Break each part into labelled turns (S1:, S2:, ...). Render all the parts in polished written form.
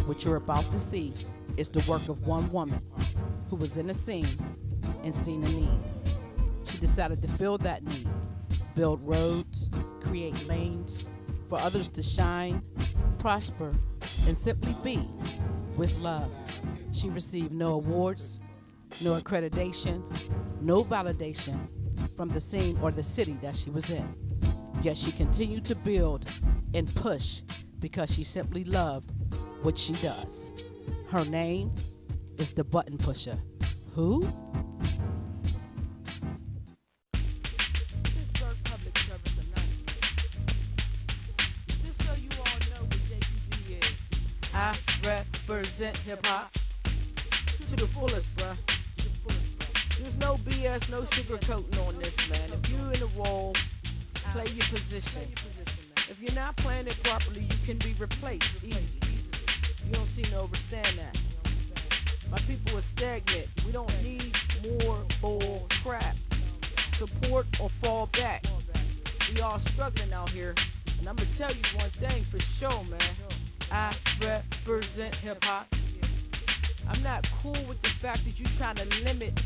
S1: What you're about to see is the work of one woman who was in a scene and seen a need. She decided to fill that need, build roads, create lanes for others to shine, prosper, and simply be with love. She received no awards, no accreditation, no validation from the scene or the city that she was in. Yet she continued to build and push because she simply loved what she does. Her name is Dabuttonpusha Who? Pittsburgh Public Service Announcement. Just so you all know what JPB is. I represent hip-hop to the fullest, bruh. There's no BS, no sugarcoating on this, man. If you're in a role, play your position. If you're not playing it properly, you can be replaced easy. You don't seem to understand that. My people are stagnant. We don't need more bull crap. Support or fall back. We all struggling out here. And I'm going to tell you one thing for sure, man. I represent hip-hop. I'm not cool with the fact that you're trying to limit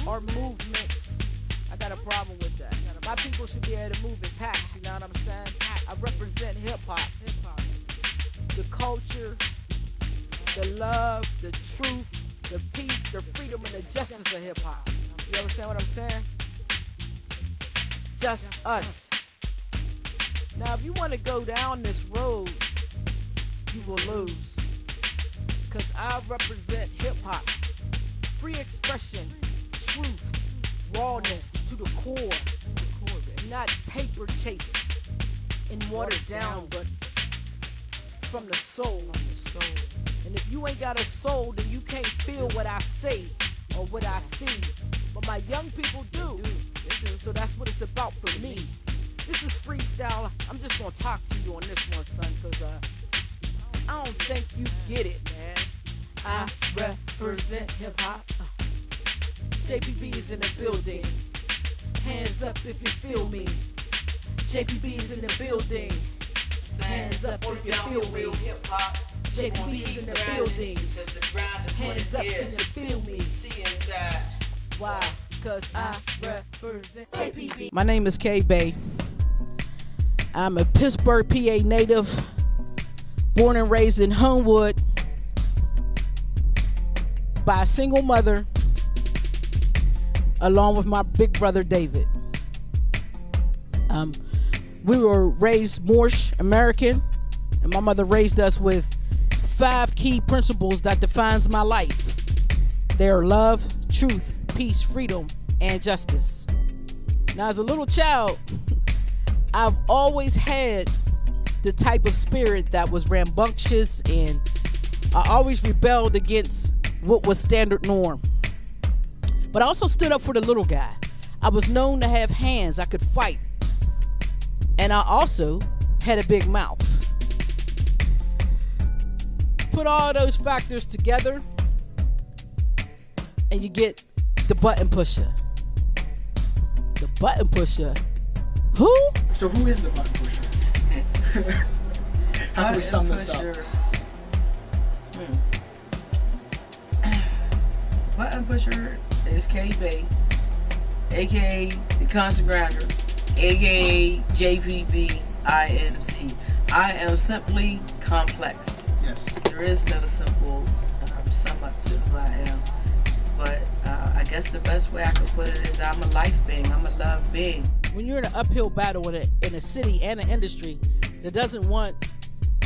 S1: our movements. I got a problem with that. My people should be able to move in packs, you know what I'm saying? I represent hip-hop. The culture, the love, the truth, the peace, the freedom, and the justice of hip-hop. You understand what I'm saying? Just us. Now, if you want to go down this road, you will lose. Because I represent hip-hop. Free expression, truth, rawness to the core. Not paper chased and watered down, but from the soul. And if you ain't got a soul, then you can't feel what I say or what I see. But my young people do. So that's what it's about for me. This is freestyle. I'm just gonna talk to you on this one, son, because I don't think you get it, man. I represent hip-hop. JPB is in the building. Hands up if you feel me. JPB is in the building. Hands up if you feel me. JPB is in the building. Hands up if you feel me. Why? Because I represent JPB. My name is K-Bay. I'm a Pittsburgh, PA native. Born and raised in Homewood by a single mother, along with my big brother David. We were raised Moorish American, and my mother raised us with 5 key principles that defines my life. They are love, truth, peace, freedom, and justice. Now, as a little child, I've always had the type of spirit that was rambunctious, and I always rebelled against what was standard norm. But I also stood up for the little guy. I was known to have hands. I could fight. And I also had a big mouth. Put all those factors together and you get the button pusher. The button pusher. Who?
S2: So who is the button pusher? How can we sum this up?
S3: Button pusher is K-Bay, aka the Constant Grinder, aka JPB INC. I am simply complex.
S2: Yes.
S3: There is no simple sum up to who I am. But I guess the best way I could put it is I'm a life being. I'm a love being.
S1: When you're in an uphill battle in a city and an industry that doesn't want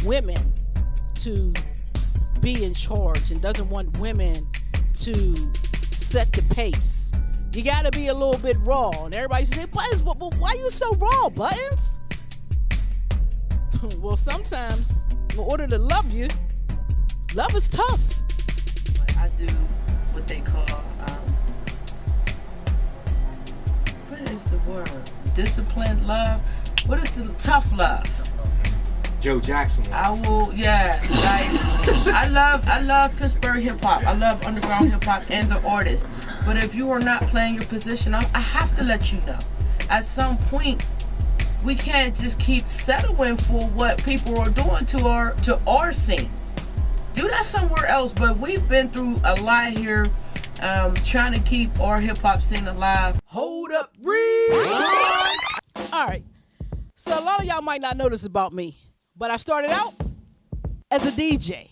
S1: women to be in charge and doesn't want women to set the pace, you gotta be a little bit raw. And everybody says, Buttons, why you so raw, Buttons? Well, sometimes in order to love you, love is tough.
S3: I do what they call what is the word? Disciplined love. What is the tough love?
S4: Joe Jackson.
S3: I will, yeah. Like I love Pittsburgh hip hop. I love underground hip hop and the artists. But if you are not playing your position, I have to let you know. At some point, we can't just keep settling for what people are doing to our scene. do that somewhere else. But we've been through a lot here, trying to keep our hip hop scene alive.
S1: Hold up, read. All right. So a lot of y'all might not know this about me, but I started out as a DJ.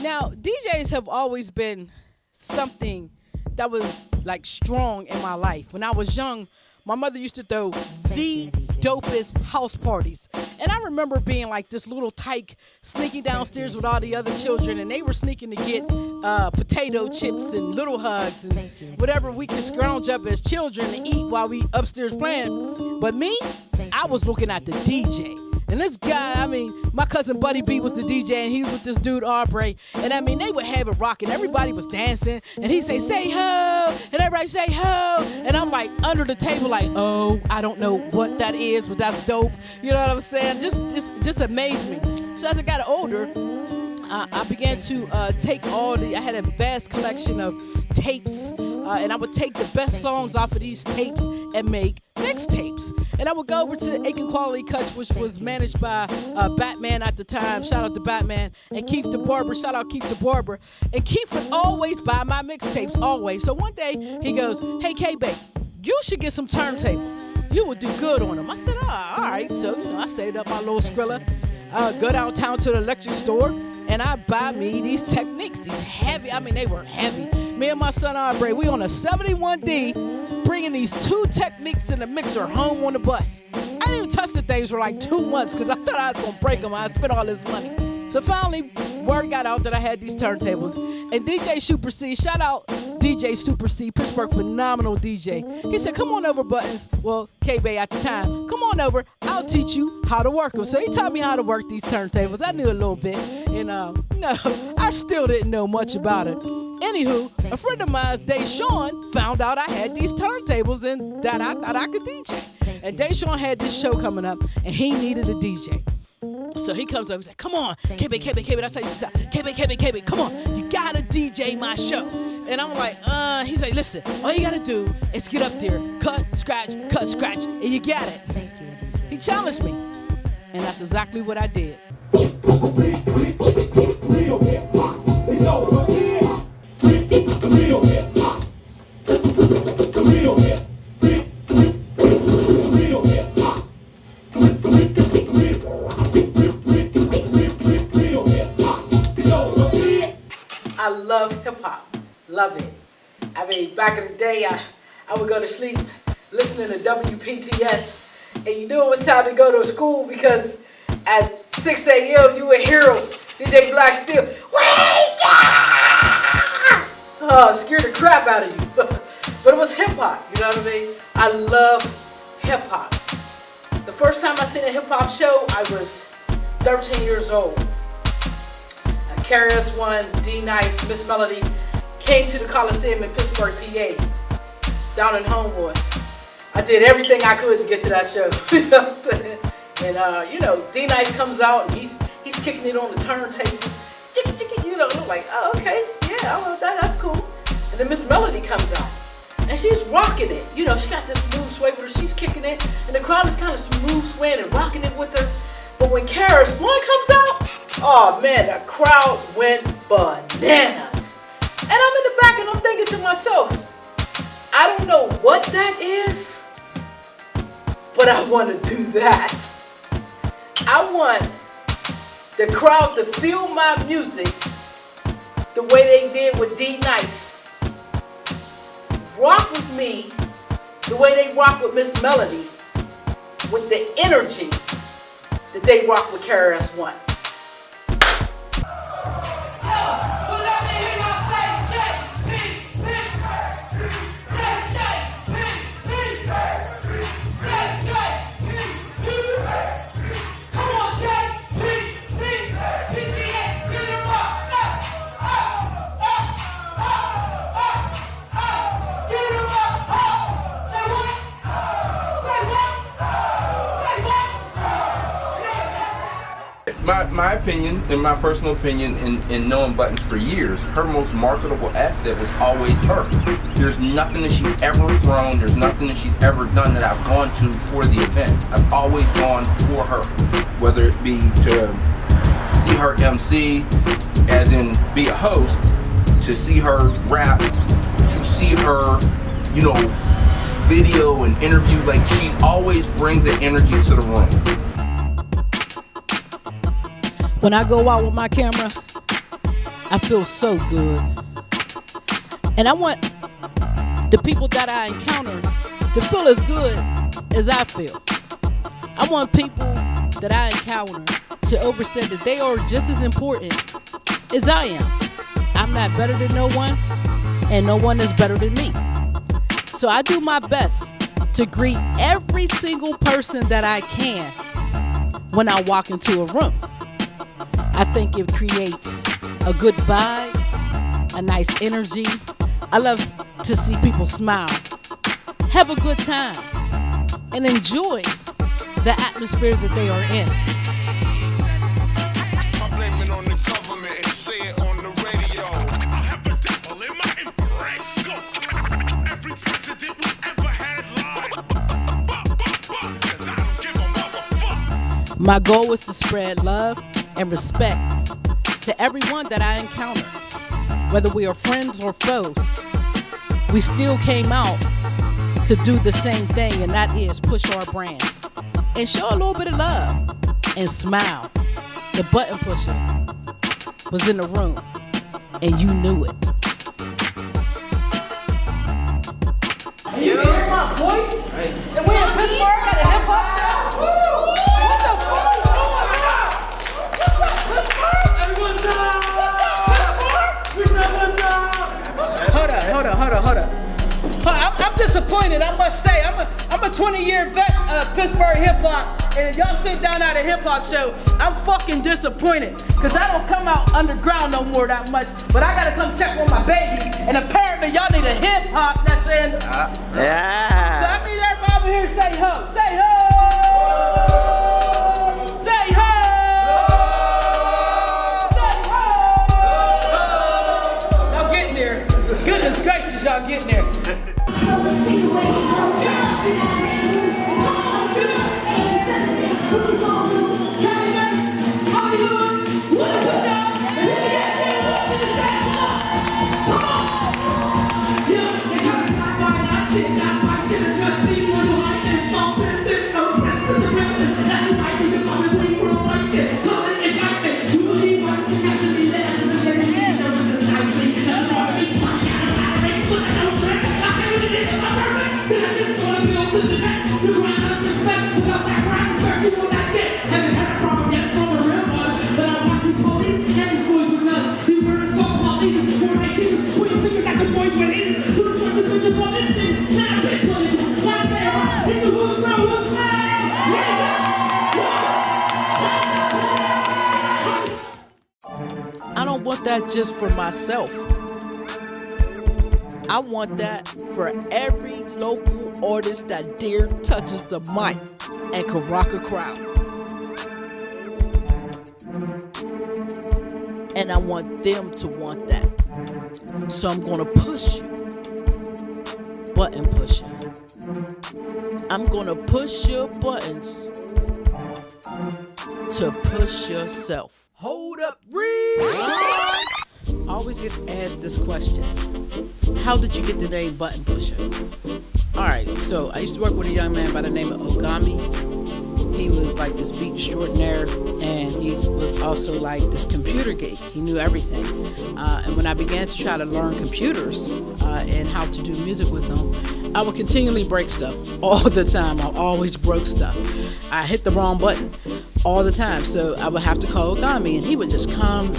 S1: Now, DJs have always been something that was like strong in my life. When I was young, my mother used to throw the dopest house parties. And I remember being like this little tyke sneaking downstairs with all the other children, and they were sneaking to get potato chips and little hugs and whatever we could scrounge up as children to eat while we upstairs playing. But me, I was looking at the DJ. And this guy, I mean, my cousin Buddy B was the DJ, and he was with this dude Aubrey. And I mean, they would have it rocking. Everybody was dancing, and he'd say ho, and everybody say ho. And I'm like under the table, like, oh, I don't know what that is, but that's dope. You know what I'm saying? Just amazed me. So as I got older, I began to take I had a vast collection of tapes, and I would take the best songs off of these tapes and make mixtapes. And I would go over to Aiken Quality Cuts, which was managed by Batman at the time. Shout out to Batman. And Keith the Barber. Shout out Keith the Barber. And Keith would always buy my mixtapes, always. So one day he goes, hey, K-Bay, you should get some turntables. You would do good on them. I said, all right. So, I saved up my little Skrilla. Go downtown to the electric store, and I buy me these Technics, these heavy, I mean, they were heavy. Me and my son Aubrey, we on a 71D, bringing these 2 Technics in the mixer home on the bus. I didn't even touch the things for like 2 months because I thought I was going to break them. I spent all this money. So finally, word got out that I had these turntables. And DJ Super C, shout out DJ Super C, Pittsburgh phenomenal DJ. He said, come on over, Buttons. Well, K-Bay at the time. Come on over. I'll teach you how to work them. So he taught me how to work these turntables. I knew a little bit. And no, I still didn't know much about it. Anywho, a friend of mine, Deshaun, found out I had these turntables and that I thought I could DJ. And Deshaun had this show coming up, and he needed a DJ. So he comes up, he's like, come on, KB, that's how you say, KB, come on, you gotta DJ my show. And I'm like, he's like, listen, all you gotta do is get up there, cut, scratch, and you got it. He challenged me, and that's exactly what I did. Real hip hop is over here. Real hip hop. Real hip hop. I love hip hop, love it. I mean, back in the day, I would go to sleep listening to WPTS, and you knew it was time to go to school because at 6 a.m. you would hear DJ Black Steel, wake up! Oh, scared the crap out of you. But it was hip hop, you know what I mean? I love hip hop. The first time I seen a hip hop show, I was 13 years old. KRS-One, D-Nice, Miss Melody came to the Coliseum in Pittsburgh, PA, down in Homewood. I did everything I could to get to that show. You know what I'm saying? And D-Nice comes out and he's kicking it on the turntable. You know, I'm like, oh, okay, yeah, that's cool. And then Miss Melody comes out and she's rocking it. You know, she got this smooth sway with her. She's kicking it, and the crowd is kind of smooth swaying and rocking it with her. But when KRS-One comes out, oh man, the crowd went bananas. And I'm in the back and I'm thinking to myself, I don't know what that is, but I want to do that. I want the crowd to feel my music the way they did with D-Nice. Rock with me the way they rock with Miss Melody, with the energy that they rock with KRS-One.
S5: My opinion, in my personal opinion, in knowing Buttons for years, her most marketable asset was always her. There's nothing that she's ever thrown, there's nothing that she's ever done that I've gone to for the event. I've always gone for her, whether it be to see her MC, as in be a host, to see her rap, to see her, you know, video and interview, like she always brings the energy to the room.
S1: When I go out with my camera, I feel so good. And I want the people that I encounter to feel as good as I feel. I want people that I encounter to understand that they are just as important as I am. I'm not better than no one, and no one is better than me. So I do my best to greet every single person that I can when I walk into a room. I think it creates a good vibe, a nice energy. I love to see people smile, have a good time, and enjoy the atmosphere that they are in.
S6: I blame it on the government and say it on the radio. I have a devil in my infrared scope. Every president we ever had lied. 'Cause I don't give a motherfucker.
S1: My goal is to spread love and respect to everyone that I encounter. Whether we are friends or foes, we still came out to do the same thing, and that is push our brands and show a little bit of love and smile. The button pusher was in the room, and you knew it. Are you hearing my voice? And we in Pittsburgh at a hip hop show? What the fuck is going on? What's up, Pittsburgh? Everyone's up! Hold up. I'm disappointed, I must say. I'm a 20-year vet of Pittsburgh hip hop, and if y'all sit down at a hip hop show, I'm fucking disappointed, cause I don't come out underground no more that much, but I gotta come check on my babies, and apparently y'all need a hip hop that's in. Yeah. So I need everybody over here to say ho. Say ho. Say ho. Y'all getting there. Goodness gracious, y'all getting there. I don't want that just for myself. I want that for every local artist that dare touches the mic and can rock a crowd. And I want them to want that. So I'm gonna push button pushing. I'm gonna push your buttons to push yourself. Hold up, read. I always get asked this question: how did you get the name Button Pusher? Alright, so I used to work with a young man by the name of Ogami. He was like this beat extraordinaire, and he was also like this computer geek. He knew everything. And when I began to try to learn computers and how to do music with them, I would continually break stuff all the time. I always broke stuff. I hit the wrong button all the time, so I would have to call Ogami, and he would just come,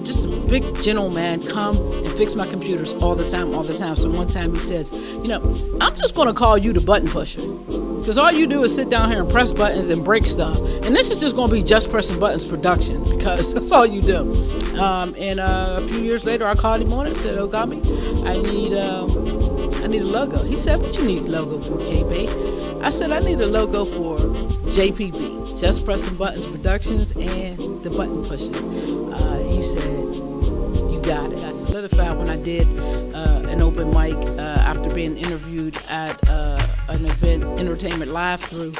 S1: just a big gentleman, come and fix my computers all the time. So one time he says, you know, I'm just gonna call you the Button Pusher, because all you do is sit down here and press buttons and break stuff, and this is just gonna be Just Pressing Buttons production, because that's all you do. And a few years later, I called him on it and said, Ogami, I need a logo. He said, what you need a logo for, KB? I said, I need a logo for JPB, Just Pressing Buttons Productions, and the Button Pusher. He said, you got it. I solidified when I did an open mic after being interviewed at an event, Entertainment Live through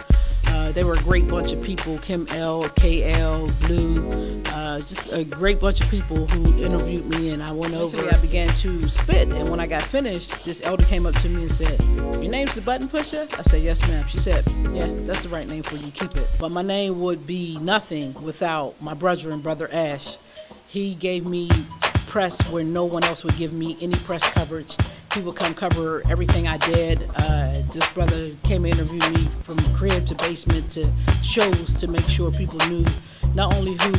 S1: They were a great bunch of people, Kim L, KL, Blue, just a great bunch of people who interviewed me, and I went over. I began to spit, and when I got finished, this elder came up to me and said, "Your name's Dabuttonpusha?" I said, "Yes, ma'am." She said, "Yeah, that's the right name for you, keep it." But my name would be nothing without my brother Ash. He gave me press where no one else would give me any press coverage. He would come cover everything I did. This brother came and interviewed me from crib to basement to shows to make sure people knew not only who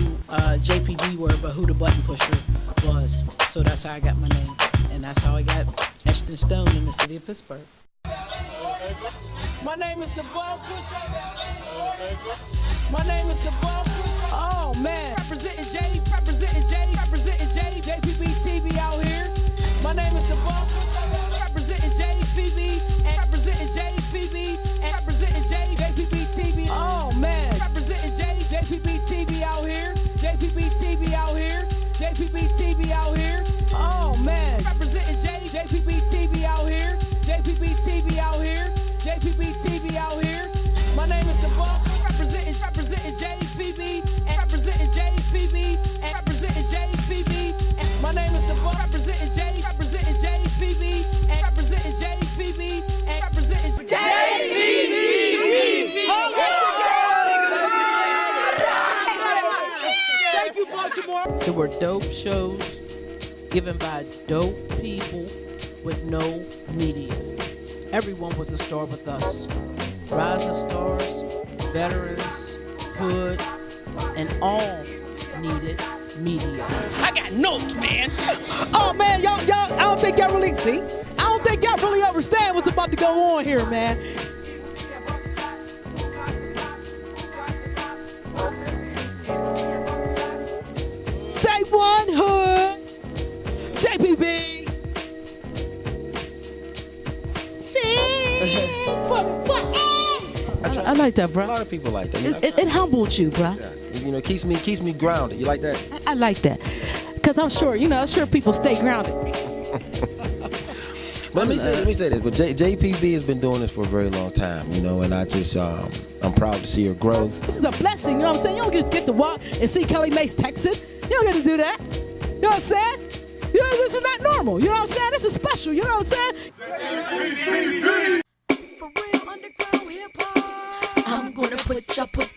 S1: JPB were, but who the Button Pusher was. So that's how I got my name. And that's how I got etched in stone in the city of Pittsburgh.
S7: My name is Dabuttonpusha. My name is Dabuttonpusha. Oh man, representing JPB TV out here. My name is Dabuttonpusha, representing JPB and representing JPB and representing JPB TV. Oh man, representing JPB TV out here. JPB TV out here. JPB TV out here. Oh man, representing JPB TV out here. JPB TV out here. JPB TV out here. My name is Dabuttonpusha, representing JPB and representing JPB and representing JPB. And my name is Dabuttonpusha, representing JPB and representing JPB and representing JPB. Thank you, Baltimore.
S1: There were dope shows given by dope people with no media. Everyone was a star with us. Rising stars, veterans, hood, and all needed media.
S7: I got notes, man. Oh man, y'all, I don't think y'all really see. I don't think y'all really understand what's about to go on here, man. Say one hood, JPB.
S8: I like that, bro.
S9: A lot of people like that. You know?
S8: It humbled you, bro.
S9: Yes. You know, keeps me grounded. You like that?
S8: I like that, cause I'm sure people stay grounded.
S9: But let me say this. But JPB has been doing this for a very long time, you know, and I just I'm proud to see her growth.
S7: This is a blessing, you know what I'm saying? You don't just get to walk and see Kelly Mace texting. You don't get to do that. You know what I'm saying? You know, this is not normal. You know what I'm saying? This is special. You know what I'm saying?
S10: For real underground hip-hop, I'm gonna put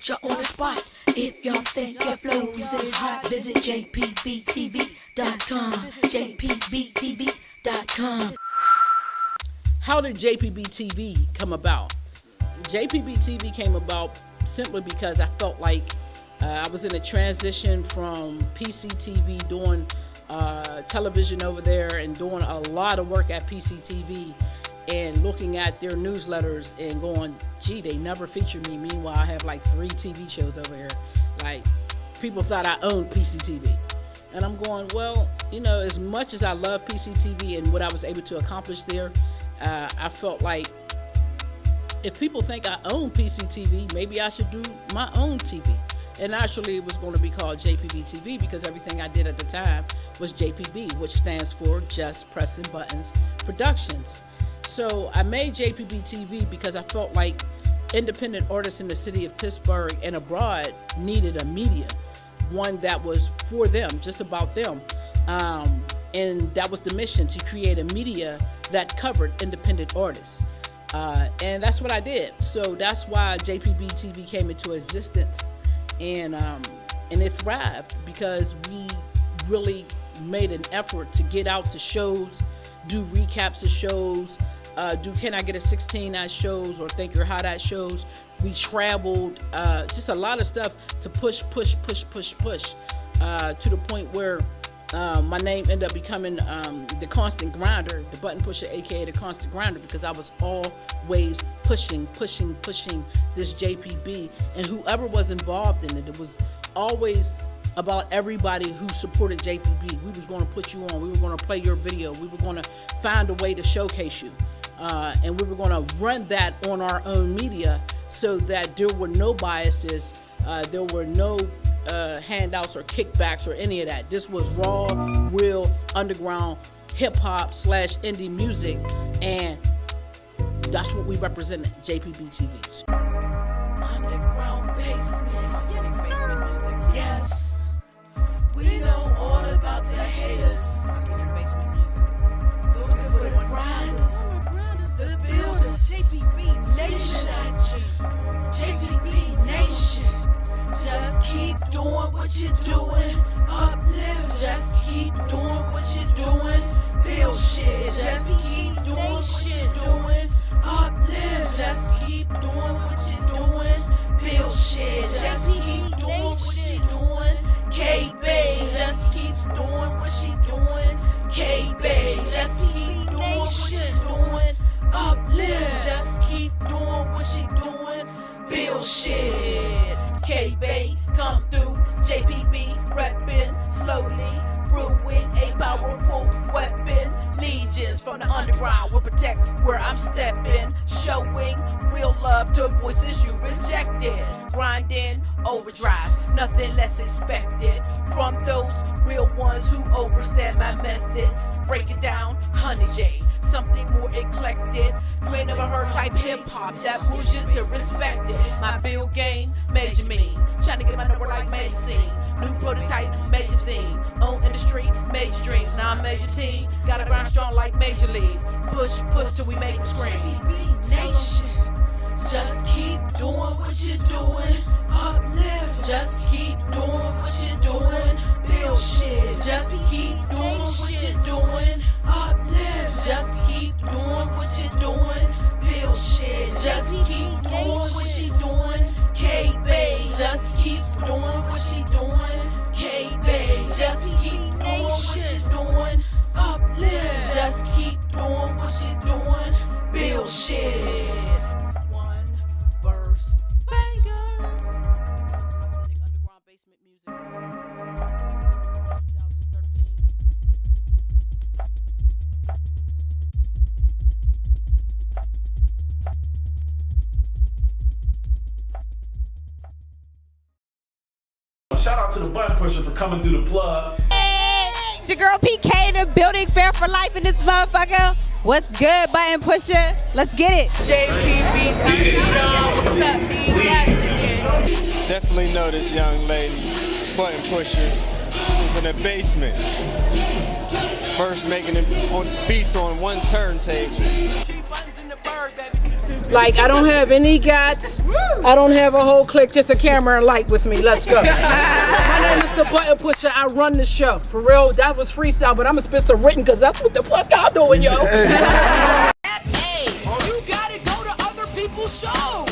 S10: ya on the spot. If y'all think your flows is hot, visit jpbtv.com. jpbtv.com.
S1: How did JPB TV come about? JPB TV came about simply because I felt like I was in a transition from PCTV doing television over there and doing a lot of work at PCTV and looking at their newsletters and going, gee, they never feature me. Meanwhile, I have like 3 TV shows over here. Like, people thought I owned PCTV. And I'm going, well, you know, as much as I love PCTV and what I was able to accomplish there, I felt like if people think I own PCTV, maybe I should do my own TV. And actually, it was going to be called JPB TV because everything I did at the time was JPB, which stands for Just Pressing Buttons Productions. So I made JPB TV because I felt like independent artists in the city of Pittsburgh and abroad needed a media, one that was for them, just about them. And that was the mission, to create a media that covered independent artists. And that's what I did. So that's why JPB TV came into existence. And it thrived because we really made an effort to get out to shows, do recaps of shows, do Can I Get a 16 at shows or Think You're Hot at shows. We traveled, just a lot of stuff to push to the point where my name ended up becoming the Constant Grinder, the Button Pusher, aka the Constant Grinder, because I was always pushing this JPB, and whoever was involved in it, it was always about everybody who supported JPB. We was going to put you on, we were going to play your video, we were going to find a way to showcase you, and we were going to run that on our own media so that there were no biases, there were no handouts or kickbacks or any of that. This was raw, real, underground hip-hop / indie music, and that's what we represented, JPB TV.
S10: basement. Yes, we know all about the haters. Looking for the grinders, the builders. JPB Nation at you. JPB Nation. Just keep doing what you're doing. Uplift. Just keep doing what you're doing. Build shit. Just keep doing what you're doing. Uplift. Just keep doing what you're doing. Build shit. Just keep doing what you're doing. K-Bay just keeps doing what she doing. K-Bay just keep doing what she doing. Uplift just keep doing what she doing. Build shit. K-Bay come through. JPB reppin' slowly. Brewing a powerful weapon. Legions from the underground will protect where I'm stepping. Showing real love to voices you rejected. Grinding overdrive, nothing less expected from those real ones who overstand my methods. Break it down, Honey J, something more eclectic. You ain't never heard type hip hop that moves you to respect it. My build game, major mean. Trying to get my number like major scene. New prototype, major theme. Own industry, major dreams. Now I'm major team. Gotta grind strong like major league. Push till we make them scream. Nation. Just keep doing what you're doing. Uplift. Just keep doing what you're doing. Build shit. Just keep doing what you're doing. Uplift. Just keep doing what you're doing. Build shit. Just keep doing what you're doing. K-Bay just keeps doing what she doing. K-Bay just keep doing what she doing. Uplift. Just keep doing what she doing. Build shit. One verse banger. Underground basement music. 2013.
S11: Shout out to the Button Pusher for coming through the plug.
S12: Hey, it's your girl PK in the building, fair for life in this motherfucker. What's good, Button Pusher? Let's get it.
S1: JPB, what's up, B?
S13: Definitely know this young lady, Button Pusher. She's in the basement. First making it on beats on one turntable.
S7: Like, I don't have any gats. I don't have a whole clique, just a camera and light with me. Let's go. My name is the Button Pusher. I run the show. For real, that was freestyle, but I'm going to spit some written because that's what the fuck y'all doing, yo.
S10: Hey, you gotta go to other people's shows.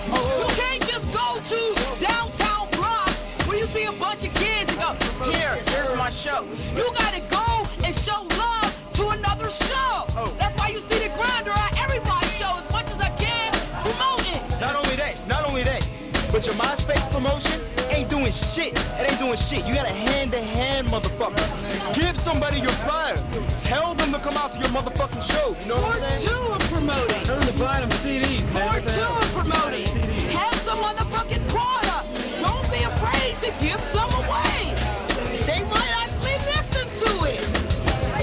S10: You can't just go to downtown blocks where you see a bunch of kids and go, here's my show. You gotta go and show love to another show. That's why you see the grinder at everybody's show as much as I can promoting.
S14: Not only that, but your MySpace promotion ain't doing shit. It ain't doing shit. You gotta hand-to-hand, motherfuckers. Give somebody your flyer. Tell them to come out to your motherfucking show. You know what I'm saying?
S10: Part 2 of promoting.
S14: Tell them to buy them CDs, man.
S10: Part 2 of promoting. Have some motherfucking product. Don't be afraid to give some away. They might actually listen to it.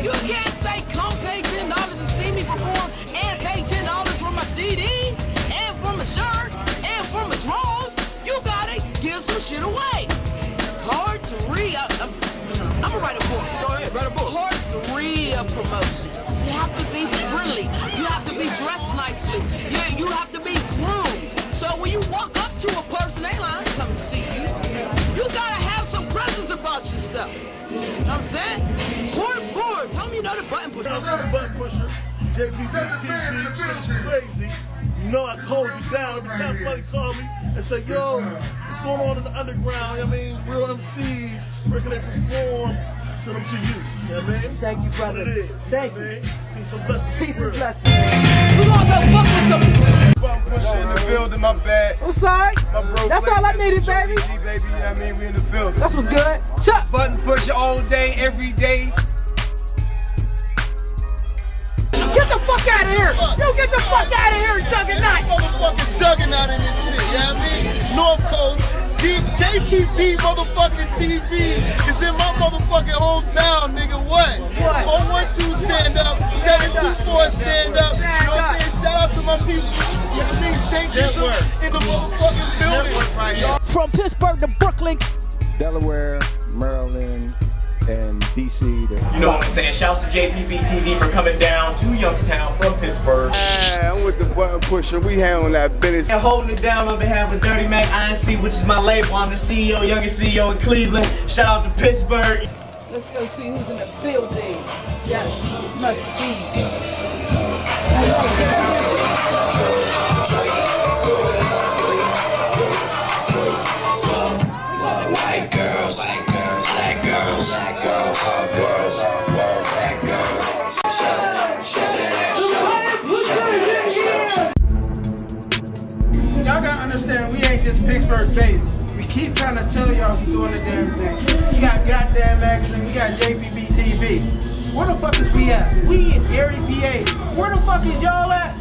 S10: You can't say come pay $10 and see me perform and pay $10 for my CD and for my shirt and for my drawers. You gotta give some shit away. Hard to read. I'm gonna write a book. Go ahead, write a book. Part 3 of promotion. You have to be friendly. You have to be dressed nicely. You have to be groomed. So when you walk up to a person, they like, come and see you. You gotta have some presence about yourself. You know what I'm saying? Part 4. Tell me you know the Button Pusher.
S11: I'm the Button Pusher. JPB, shit's crazy. You know I hold you down every time somebody call me and say, yo, what's going on in the underground? I mean, real MCs, where can they perform? Send them to you. You know what I mean?
S7: Thank you, brother.
S11: What it is.
S7: Thank you.
S11: Peace and blessings.
S7: Peace and blessings. We're gonna go fuck with some.
S13: Button Pusher in the building, my bad.
S7: What's up?
S13: My bro
S7: That's all I needed, baby.
S13: Baby, you know what I mean? We in the building.
S7: That's what's good. Shut.
S13: Button Pusher all day, every day.
S7: Get the fuck out of here! Yo, get the fuck out of here, Juggernaut!
S14: Motherfucking Juggernaut in this shit, you know what I mean? North Coast, deep
S11: JPP motherfucking TV is in my motherfucking hometown, nigga. What? 012 stand up, 724 stand up. You know what I'm saying? Shout out to my people. Thank you in the motherfucking building. Right here.
S1: From Pittsburgh to Brooklyn,
S15: Delaware, Maryland, and DC.
S16: You know what I'm saying? Shouts to JPB TV for coming down to Youngstown from Pittsburgh.
S14: Hey, I'm with the Button Pusher. We handling that business.
S17: And holding it down on behalf of Dirty Mac INC, which is my label. I'm the CEO, youngest CEO in Cleveland. Shout out to Pittsburgh.
S1: let's go see who's in the building. Yes, must be.
S10: White girls, black girls, black girls, black girls, hot girls, fat girls.
S18: Y'all gotta understand, we ain't just Pittsburgh based. We keep trying to tell y'all we doing the damn thing. We got goddamn magazine, we got JPB TV. Where the fuck is we at? We in Erie, PA. Where the fuck is y'all at?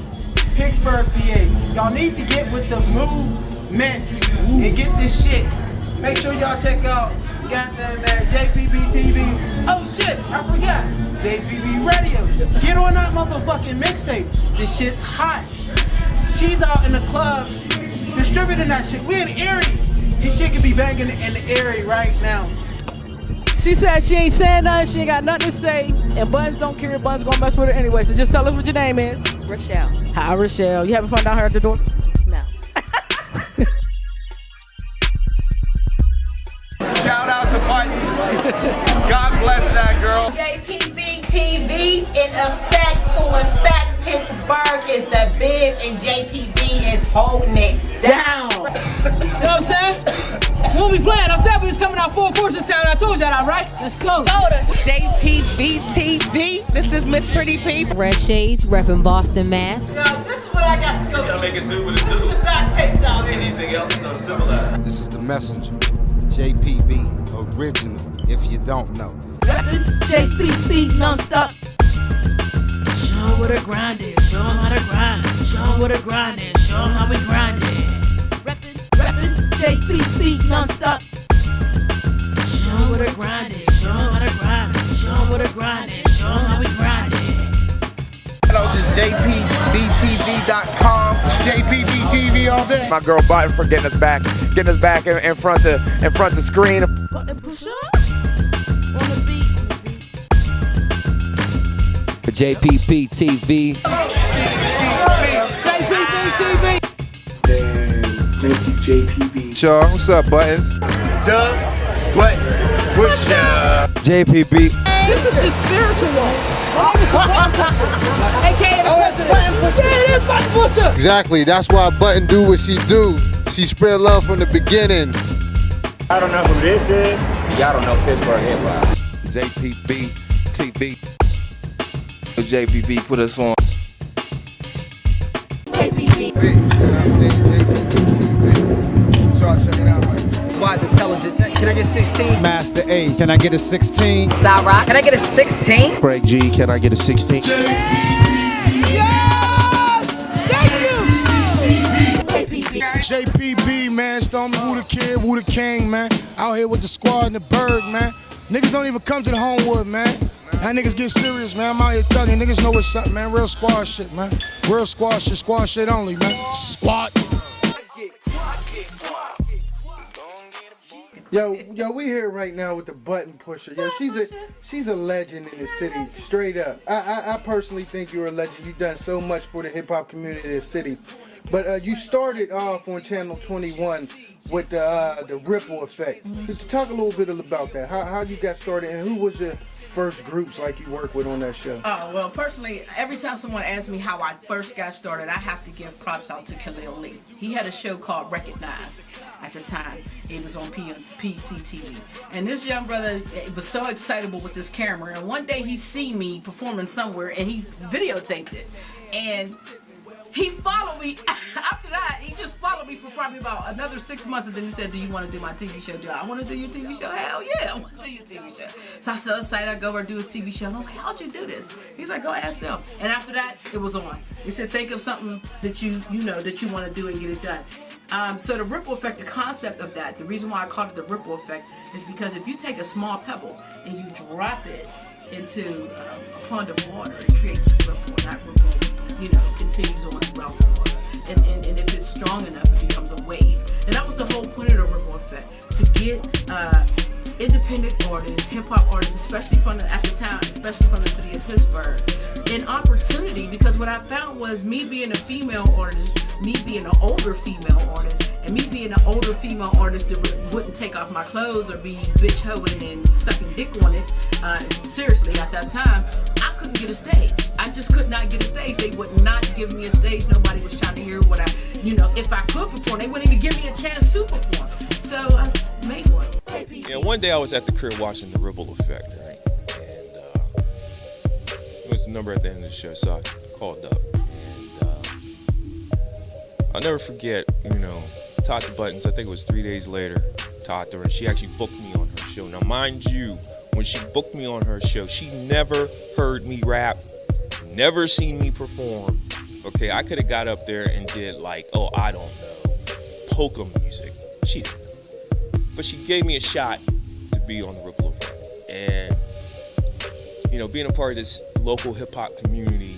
S18: Pittsburgh, PA. Y'all need to get with the movement and get this shit. Make sure y'all check out goddamn JPB TV. Oh shit, I forgot. JPB Radio. Get on that motherfucking mixtape. This shit's hot. She's out in the clubs distributing that shit. We in Erie. This shit could be banging in the area right now.
S1: She said she ain't saying nothing, she ain't got nothing to say, and Buns don't care, Buns gonna mess with her anyway, so just tell us what your name is.
S19: Rochelle.
S1: Hi, Rochelle. You having fun down here at the door?
S19: No.
S14: Shout out to Buttons. God bless that girl.
S20: JPB TV's in effect, full effect. Pittsburgh is the biz and JPB is holding it down.
S7: You know what I'm saying? What we playing? I said we was coming out full force this time. I told y'all that, right? Let's go.
S20: Told her.
S21: JPB TV. This is Miss Pretty P.
S12: Red Shades, repping Boston, Mass.
S20: Now, this is what I got to go.
S16: Gotta make it do what it do.
S20: This is not takes y'all in.
S16: Anything else is uncivilized.
S22: This is the messenger. JPB, original, if you don't know.
S10: JPB non-stop.
S1: Show 'em what a grind is, show 'em how to grind. Show 'em what a grind is, show 'em how we grind it.
S10: Rapping JPB non-stop.
S1: Show 'em what a grind is, show 'em how to grind. Show 'em what a grind is, show 'em how we grind it.
S14: Hello, this is JPBTV.com. JPB TV all day.
S23: My girl Button for getting us back in front of screen.
S10: Dabuttonpusha on the beat.
S9: JPP TV.
S1: JPP
S22: JPB. Sure, what's up, Buttons?
S14: Dabuttonpusha.
S23: JPB.
S7: This is the spiritual one. AKA the president. Yeah, it is Button Pusha.
S22: Exactly, that's why Button do what she do. She spread love from the beginning.
S17: I don't know who this is.
S16: Y'all don't know Pittsburgh hip hop.
S23: JPB TV. JPB put us on.
S10: JPB.
S22: You know what I'm saying? JPB TV. So y'all check it out right now.
S17: Wise intelligent. Can I get 16?
S22: Master A, can I get a 16?
S19: Sarah, can I get a 16?
S22: Craig G, can I get a 16?
S7: Yes! Thank you!
S10: JPB.
S22: JPB, man, Stormy, Woo the Kid, Woo the King, man. Out here with the squad in the Berg, man. Niggas don't even come to the Homewood, man. That niggas get serious, man. I'm out here thugging. Niggas know what's up, man. Real squad shit, man. Real squad shit only, man. Squad. Yo, we here right now with the Button Pusher. Yo, she's a legend in the city, straight up. I personally think you're a legend. You've done so much for the hip hop community in the city. But you started off on Channel 21 with the Ripple Effect. Talk a little bit about that. How you got started, and who was the first groups like you work with on that show?
S3: Oh, well, personally, every time someone asks me how I first got started, I have to give props out to Khalil Lee. He had a show called Recognize at the time. It was on PCTV. And this young brother was so excitable with this camera. And one day he seen me performing somewhere and he videotaped it. And he followed me. After that, he just followed me for probably about another 6 months, and then he said, "Do you want to do my TV show, Joe? I want to do your TV show." Hell yeah, I want to do your TV show. So I so excited, I go over and do his TV show. And I'm like, "How'd you do this?" He's like, "Go ask them." And after that, it was on. He said, "Think of something that you know that you want to do and get it done." So the ripple effect, the concept of that, the reason why I called it the ripple effect is because if you take a small pebble and you drop it into a pond of water, it creates a ripple, and that ripple, continues on throughout the water. And if it's strong enough, it becomes a wave. And that was the whole point of the ripple effect, to get independent artists, hip-hop artists, especially from the city of Pittsburgh, an opportunity, because what I found was me being a female artist, me being an older female artist, and me being an older female artist that wouldn't take off my clothes or be bitch hoeing and sucking dick on it, seriously, at that time, I couldn't get a stage. I just could not get a stage. They would not give me a stage. Nobody was trying to hear what if I could perform, they wouldn't even give me a chance to perform. So I made one.
S2: Yeah, one day I was at the crib watching the Ripple Effect, right? And it was the number at the end of the show, so I called up. And I'll never forget, Tata Buttons, I think it was 3 days later, Tata, and she actually booked me on her show. Now, mind you, when she booked me on her show, she never heard me rap, never seen me perform. Okay, I could have got up there and did polka music. She didn't. But she gave me a shot to be on the Ripple Effect. And, being a part of this local hip-hop community,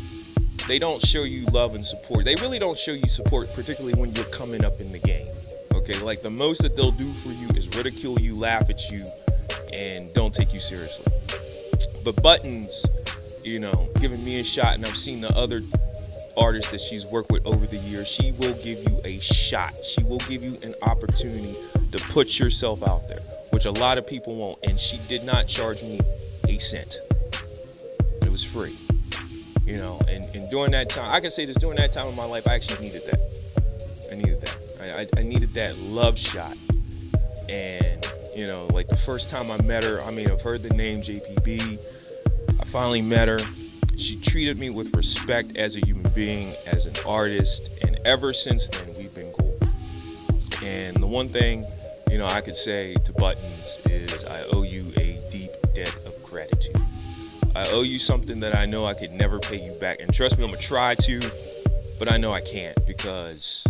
S2: they don't show you love and support. They really don't show you support, particularly when you're coming up in the game. Okay, like the most that they'll do for you is ridicule you, laugh at you, and don't take you seriously. But Buttons, giving me a shot, and I've seen the other artists that she's worked with over the years, she will give you a shot. She will give you an opportunity to put yourself out there, which a lot of people won't. And she did not charge me a cent. It was free. And during that time, I can say this, during that time in my life, I actually needed that. I needed that. I needed that love shot. And, like the first time I met her, I've heard the name JPB. I finally met her. She treated me with respect as a human being, as an artist, and ever since then, we've been cool. And the one thing, I could say to Buttons is I owe you a deep debt of gratitude. I owe you something that I know I could never pay you back. And trust me, I'm gonna try to, but I know I can't, because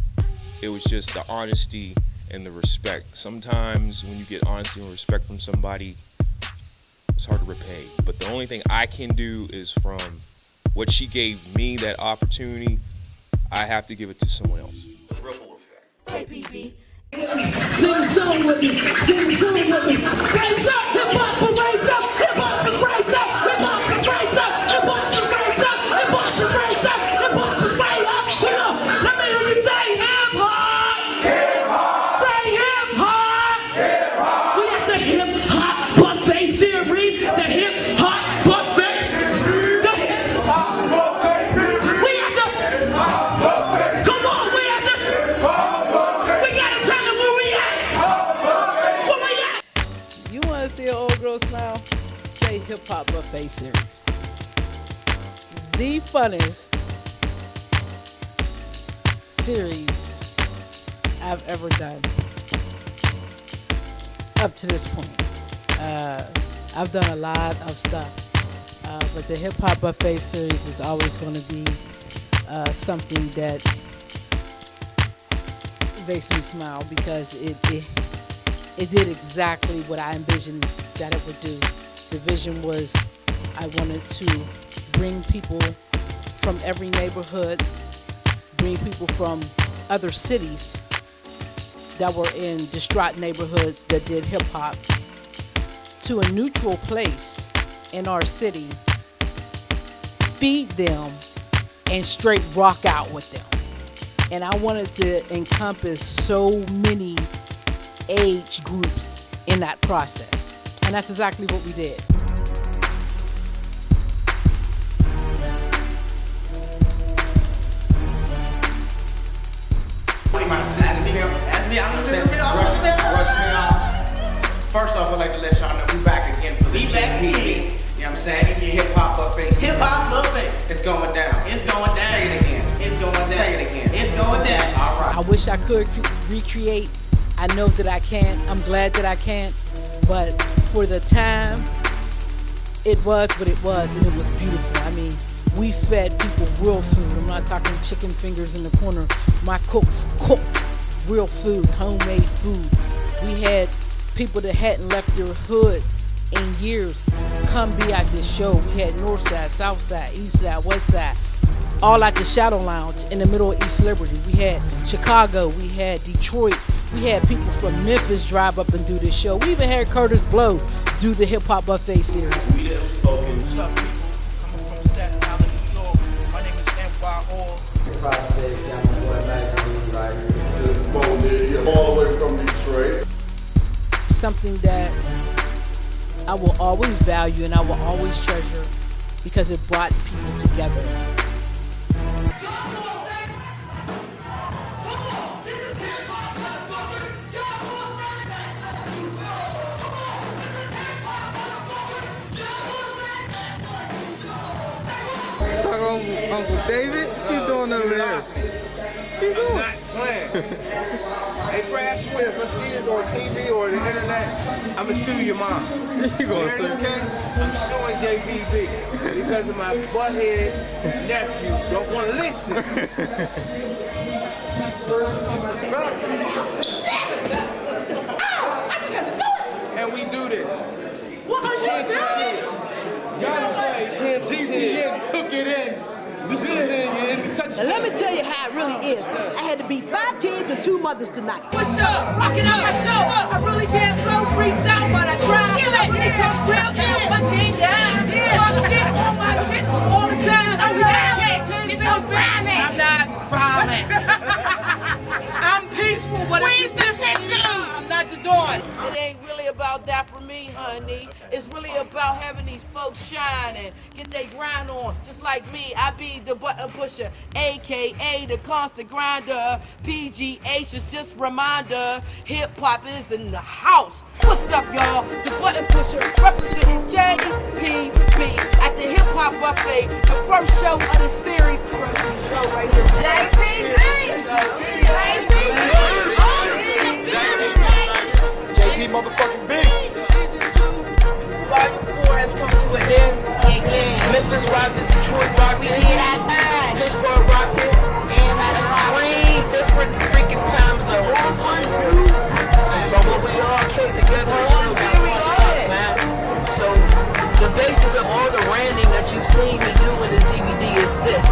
S2: it was just the honesty and the respect. Sometimes when you get honesty and respect from somebody, it's hard to repay. But the only thing I can do is, from what she gave me, that opportunity, I have to give it to someone else. The ripple effect.
S10: JPB. Sing a song with me. Sing a song with me. Raise up, hip hop is raise up, hip hop is raise up, hip hop is raise up, hip hop is raise up, hip hop is raise up, hip hop is raise up. Come on, let me hear you say hip hop. Hip hop. Say hip hop. Hip hop. We got the hip hop buffet series. The hip hop buffet series. The hip hop buffet series. We got the hip hop buffet. Come on, we got the hip hop buffet. We got to tell them where we at. Where we at?
S8: You want to see an old girl smile? Say Hip Hop Buffet Series. The funnest series I've ever done up to this point. I've done a lot of stuff, but the Hip Hop Buffet Series is always going to be something that makes me smile, because it did exactly what I envisioned that it would do. The vision was, I wanted to bring people from every neighborhood, bring people from other cities that were in distraught neighborhoods that did hip hop, to a neutral place in our city, feed them, and straight rock out with them. And I wanted to encompass so many age groups in that process. And that's exactly what we did.
S4: First off, I'd like to let y'all know we back again for the JPB. You know what I'm saying? Hip Hop Buffet. Hip Hop Buffet. It's going down. It's going down. Say it again. It's going down. Say it again. It's going down. All right.
S8: I wish I could recreate. I know that I can't. I'm glad that I can't. But for the time, it was what it was, and it was beautiful. I mean, we fed people real food. I'm not talking chicken fingers in the corner. My cooks cooked real food, homemade food. We had people that hadn't left their hoods in years come be at this show. We had North Side, South Side, East Side, West Side, all at the Shadow Lounge in the middle of East Liberty. We had Chicago, we had Detroit, we had people from Memphis drive up and do this show. We even had Curtis Blow do the Hip Hop Buffet series.
S18: We didn't spoken. What's up, people? Coming from Staten Island, New York. My name is NY Hall.
S5: All the way from Detroit.
S8: Something that I will always value and I will always treasure because it brought people together.
S22: Uncle David, what you doing over there?
S18: I'm not playing. Hey, Brad Swift, I see this on TV or the internet, I'ma sue your mom. You hear this, King? I'm suing JPB because of my butthead nephew don't want to listen. And we do this.
S10: What are you doing?
S18: Gotta play. GPN took it in. We took it in.
S7: Now let me tell you how it really is. I had to beat 5 kids and 2 mothers tonight.
S10: What's up? Rocking out my show. I really can't slow freestyle, but I try. I really come real ill, but you ain't down. Talk shit on my shit all the time. I'm not violent. I'm peaceful, but it's this issue. I'm not the dawn.
S3: It ain't really about that for me, honey. It's really about having these folks shine and get their grind on. Just like me, I be the button pusher, aka the constant grinder. PGH is just reminder. Hip hop is in the house. What's up, y'all? The button pusher representing JPB at the Hip Hop Buffet, the first show of the series.
S17: JP motherfucking B.
S3: Volume 4 has come to an end. Memphis rocked it, Detroit rocked it, Pittsburgh rocked it. That's 3 different freaking times of so when we all came together, man. So the basis of all the branding that you've seen me do in this DVD is this.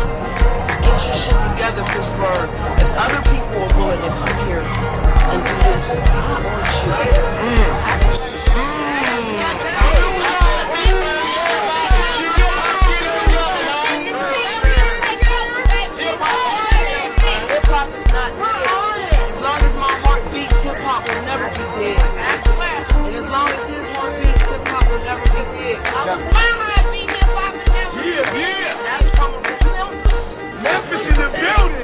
S3: Get your shit together, Pittsburgh. If other people are willing to come here and do this, I want you. Hip-hop is not dead. As long as my heart beats, hip-hop will never be dead. And as long as his heart beats, hip-hop will never be dead. My heart beat, hip-hop will never be dead.
S18: Yeah.
S3: That's coming from Memphis.
S18: Memphis in the building.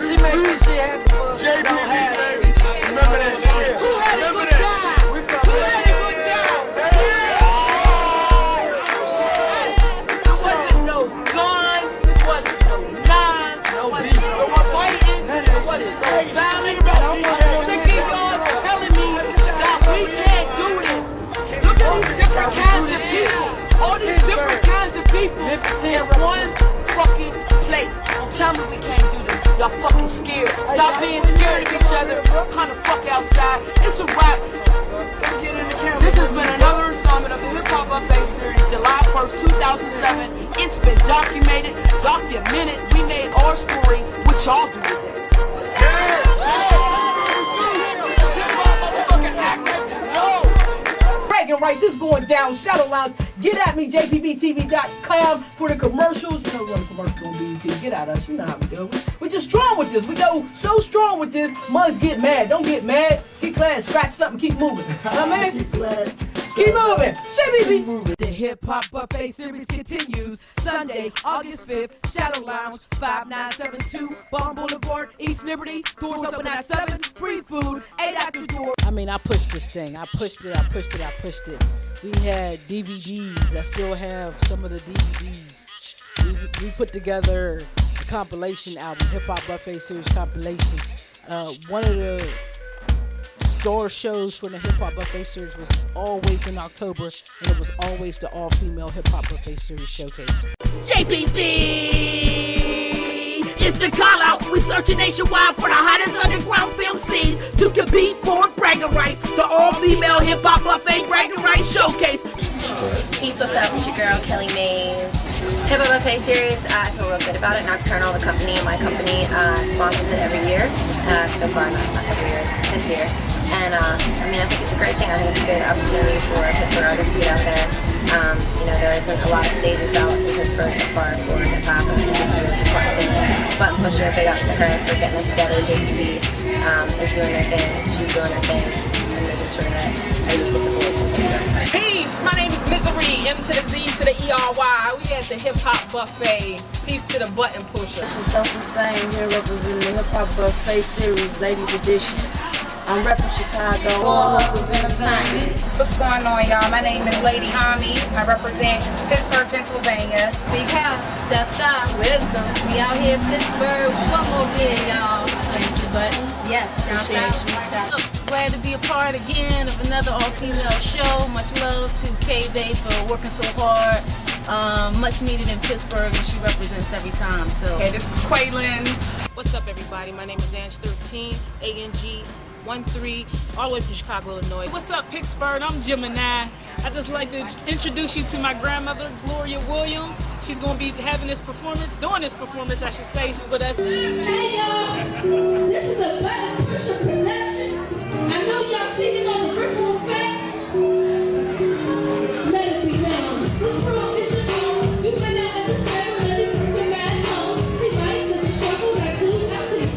S3: She made this shit happen for us. Remember
S18: that shit.
S3: Who had a good time? Who had a good time? It wasn't no guns. It wasn't no knives. It wasn't no fighting. It wasn't no violence. I'm sick of y'all telling me that we can't do this. Look at these different kinds of people. All these different kinds of people in one fucking place. Tell me we can't do this. Y'all fucking scared. Stop being scared of each other. Kind of fuck outside. It's a wrap. This has been another installment of the Hip Hop Buffet series, July 1st, 2007. It's been documented. We made our story. What y'all do today?
S7: Bragging rights is going down. Shadow Lounge. Get at me, jpbtv.com for the commercials. You know we run the commercials on BET. Get at us. You know how we do. We're just strong with this. We go so strong with this. Mugs get mad. Don't get mad. Get glad. Scratch something. Keep moving. You know what I mean? Keep moving. JPB.
S1: The Hip Hop Buffet series continues Sunday, August 5th, Shadow Lounge, 5972 Bond Boulevard, East Liberty. Doors open at 7. Free food, 8 after door.
S8: I mean, I pushed this thing. I pushed it. We had DVDs. I still have some of the DVDs. We put together compilation album, Hip Hop Buffet Series compilation. One of the store shows for the Hip Hop Buffet Series was always in October, and it was always the all-female Hip Hop Buffet Series showcase.
S10: JPP! It's the call out. We searching nationwide for the hottest underground film scenes to compete for bragging rights. The all-female Hip Hop Buffet Bragging Rights Showcase.
S5: Peace, what's up? It's your girl, Kelly Mays. Hip Hop Buffet Series, I feel real good about it. Nocturnal, the company, my company, sponsors it every year. So far, not every year, this year. And I think it's a great thing. I think it's a good opportunity for Pittsburgh artists to get out there. There isn't a lot of stages out in Pittsburgh so far for hip hop. I think it's a really important thing. Dabuttonpusha, big ups to her for getting us together. JPB is doing their thing. She's doing her thing. And making sure that everybody gets a voice in Pittsburgh.
S1: Peace, my name is Misery, M to the Z to the E-R-Y. We at the Hip Hop Buffet. Peace to the Dabuttonpusha.
S6: This is Dopest Thing here representing the Hip Hop Buffet Series, Ladies Edition. I'm repping Chicago.
S20: All Hustles Entertainment.
S13: What's going on, y'all? My name is Lady Hami. I represent Pittsburgh, Pennsylvania.
S5: Big house, style,
S13: wisdom.
S5: We out here in Pittsburgh. One more bid, y'all.
S1: Thank you, Buttons.
S5: Yes, shout out.
S24: Glad to be a part again of another all-female show. Much love to K-Bay for working so hard. Much needed in Pittsburgh, and she represents every time. So,
S13: Hey, this is Quaylin.
S25: What's up, everybody? My name is Ange 13, ANG 13, all the way from Chicago, Illinois.
S26: What's up, Pittsburgh? I'm Gemini. I just like to introduce you to my grandmother, Gloria Williams. She's going to be having this performance, doing this performance, I should say, with us.
S10: Hey, y'all. This is a Dabuttonpusha production. I know y'all seen it on the ripple effect. Let it be known. This world is your own. You went out in this world, let it bring your man home. See, life is a struggle. I do, I see you.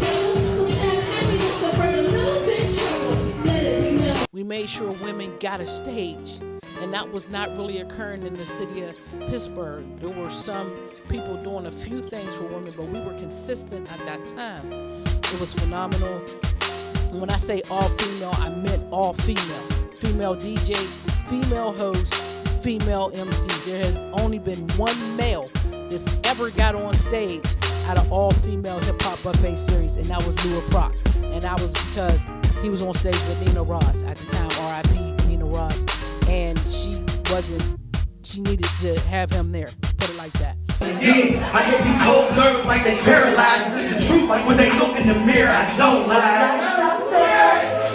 S10: So have happiness to bring a little bit trouble. Let it be known.
S8: We made sure women got a stage, and that was not really occurring in the city of Pittsburgh. There were some people doing a few things for women, but we were consistent at that time. It was phenomenal. And when I say all female, I meant all female. Female DJ, female host, female MC. There has only been one male that's ever got on stage out of all female Hip Hop Buffet Series, and that was Lua Proc. And that was because he was on stage with Nina Ross at the time, R.I.P. Nina Ross. And she needed to have him there, put it like that.
S10: Yeah, I get these cold nerves like they paralyzed. It's the truth, like when they look in the mirror, I don't lie.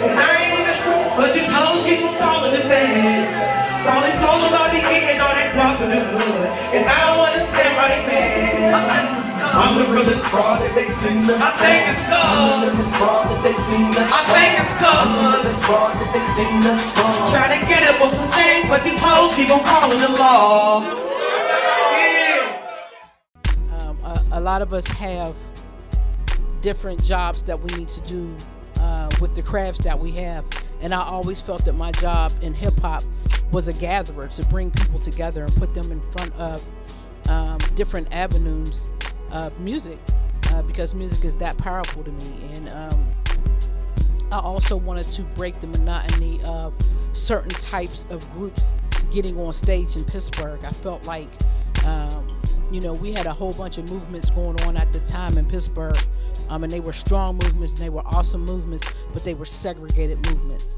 S10: And I ain't the truth, but these hoes keep on calling the fans. Calling souls all they eating, all they crossing the hood. And I don't want to stand right there. I'm the realest fraud that they seen us. I think it's good. I'm the realest fraud that they seen us. I think it's good. I'm the realest fraud that they seen us. Try to get up on some things, but these hoes keep on calling the law.
S8: A lot of us have different jobs that we need to do with the crafts that we have, and I always felt that my job in hip-hop was a gatherer, to bring people together and put them in front of different avenues of music, because music is that powerful to me. And I also wanted to break the monotony of certain types of groups getting on stage in Pittsburgh. I felt like we had a whole bunch of movements going on at the time in Pittsburgh, and they were strong movements and they were awesome movements, but they were segregated movements.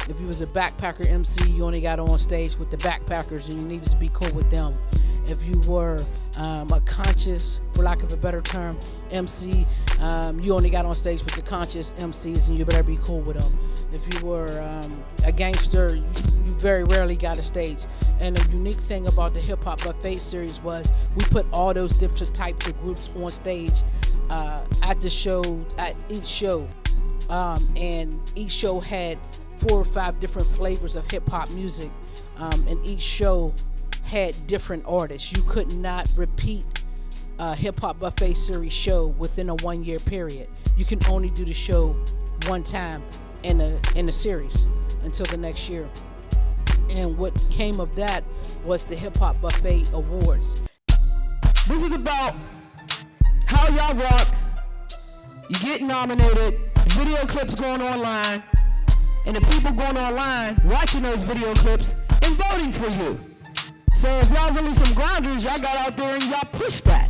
S8: If you was a backpacker MC, you only got on stage with the backpackers and you needed to be cool with them. If you were a conscious, for lack of a better term, MC, you only got on stage with the conscious MCs and you better be cool with them. If you were a gangster, you very rarely got a stage. And the unique thing about the Hip Hop Buffet Series was we put all those different types of groups on stage at the show, at each show. And each show had 4 or 5 different flavors of hip hop music. And each show had different artists. You could not repeat a Hip Hop Buffet Series show within a 1-year period. You can only do the show one time in a series until the next year. And what came of that was the Hip Hop Buffet Awards.
S7: This is about how y'all rock. You get nominated, video clips going online, and the people going online watching those video clips and voting for you. So if y'all really some grounders, y'all got out there and y'all pushed that.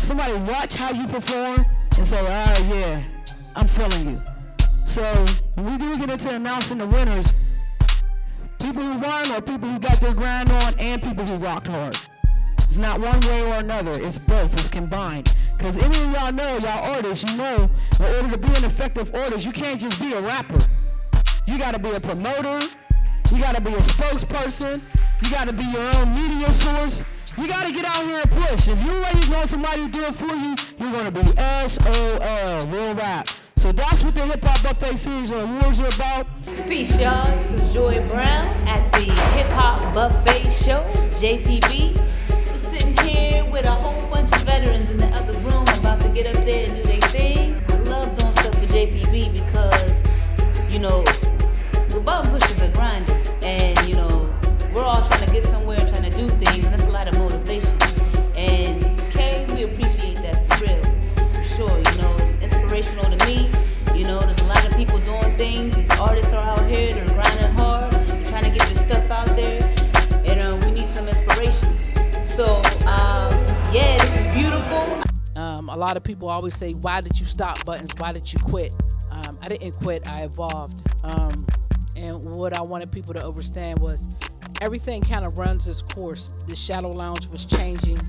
S7: somebody watch how you perform and say, oh yeah, I'm feeling you. So when we do get into announcing the winners, people who won or people who got their grind on and people who rocked hard. It's not one way or another, it's both, it's combined. Because any of y'all know, y'all artists, you know, in order to be an effective artist, you can't just be a rapper. You gotta be a promoter, you gotta be a spokesperson, you gotta be your own media source. You gotta get out here and push. If you really want somebody to do it for you, you're gonna be SOL, real rap. So that's what the Hip Hop Buffet Series of Awards are about.
S9: Peace, y'all. This is Joy Brown at the Hip Hop Buffet Show, JPB. We're sitting here with a whole bunch of veterans in the other room about to get up there and do their thing. I love doing stuff for JPB because, you know, the button pushers are grinding. And, you know, we're all trying to get somewhere and trying to do things, and that's a lot of motivation. And Kay, we appreciate that for real. For sure, you know, it's inspirational to me. You know, there's a lot of people doing things. These artists are out here, they're grinding hard, they're trying to get their stuff out there, and we need some inspiration. So, yeah, this is beautiful.
S8: A lot of people always say, why did you stop, Buttons? Why did you quit? I didn't quit, I evolved. And what I wanted people to understand was everything kind of runs its course. The Shadow Lounge was changing.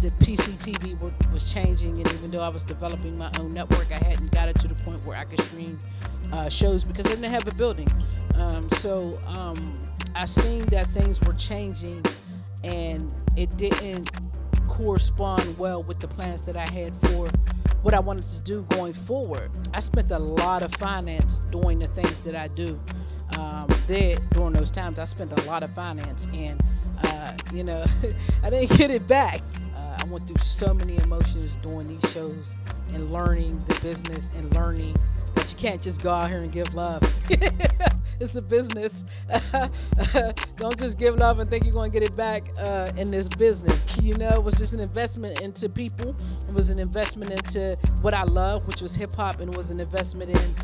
S8: The PCTV was changing, and even though I was developing my own network, I hadn't got it to the point where I could stream shows because I didn't have a building. So I seen that things were changing, and it didn't correspond well with the plans that I had for what I wanted to do going forward. I spent a lot of finance doing the things that I do. During those times, I spent a lot of finance, and you know, I didn't get it back. I went through so many emotions doing these shows and learning the business and learning that you can't just go out here and give love. It's a business. Don't just give love and think you're going to get it back in this business. You know, it was just an investment into people. It was an investment into what I love, which was hip hop, and it was an investment in